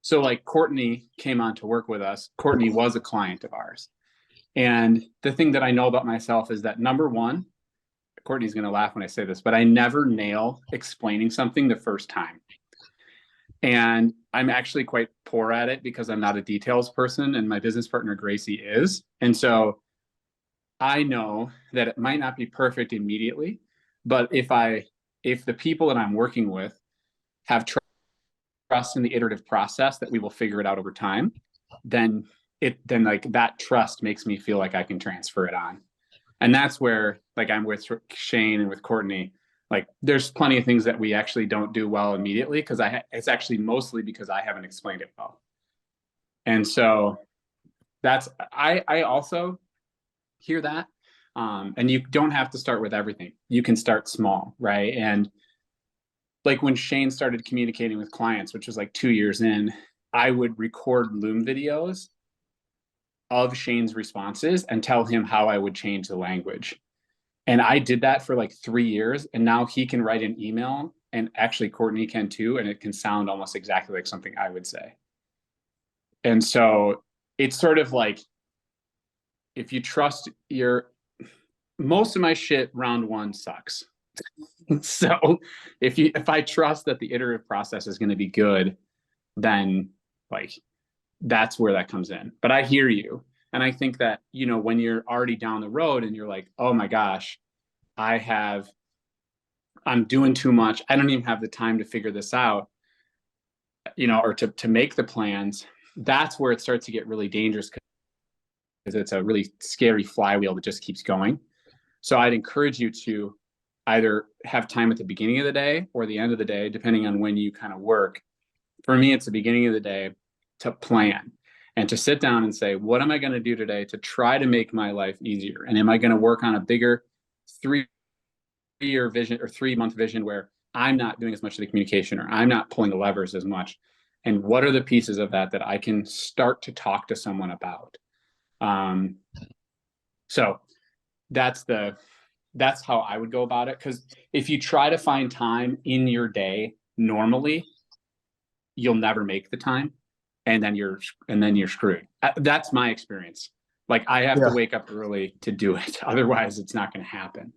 So like Courtney came on to work with us. Courtney was a client of ours. And the thing that I know about myself is that number one, Courtney's going to laugh when I say this, but I never nail explaining something the first time. And I'm actually quite poor at it because I'm not a details person and my business partner, Gracie, is. And so I know that it might not be perfect immediately, but if the people that I'm working with have trust in the iterative process that we will figure it out over time, then like that trust makes me feel like I can transfer it on. And that's where like I'm with Shane and with Courtney, like there's plenty of things that we actually don't do well immediately because it's actually mostly because I haven't explained it well. And so I also hear that. And you don't have to start with everything. You can start small, right? And like when Shane started communicating with clients, which was like 2 years in, I would record Loom videos of Shane's responses and tell him how I would change the language. And I did that for like 3 years. And now he can write an email, and actually Courtney can too. And it can sound almost exactly like something I would say. And so it's sort of like, if you trust most of my shit round one sucks. So if I trust that the iterative process is going to be good, then like that's where that comes in. But I hear you. And I think that, when you're already down the road and you're like, oh my gosh, I'm doing too much. I don't even have the time to figure this out, or to make the plans. That's where it starts to get really dangerous because it's a really scary flywheel that just keeps going. So I'd encourage you to either have time at the beginning of the day or the end of the day, depending on when you kind of work. For me, it's the beginning of the day to plan and to sit down and say, what am I going to do today to try to make my life easier? And am I going to work on a bigger 3-year vision or 3-month vision where I'm not doing as much of the communication or I'm not pulling the levers as much? And what are the pieces of that I can start to talk to someone about? So that's how I would go about it. Because if you try to find time in your day normally, you'll never make the time, and then you're screwed. That's my experience. Like I have to wake up early to do it. Otherwise, it's not going to happen.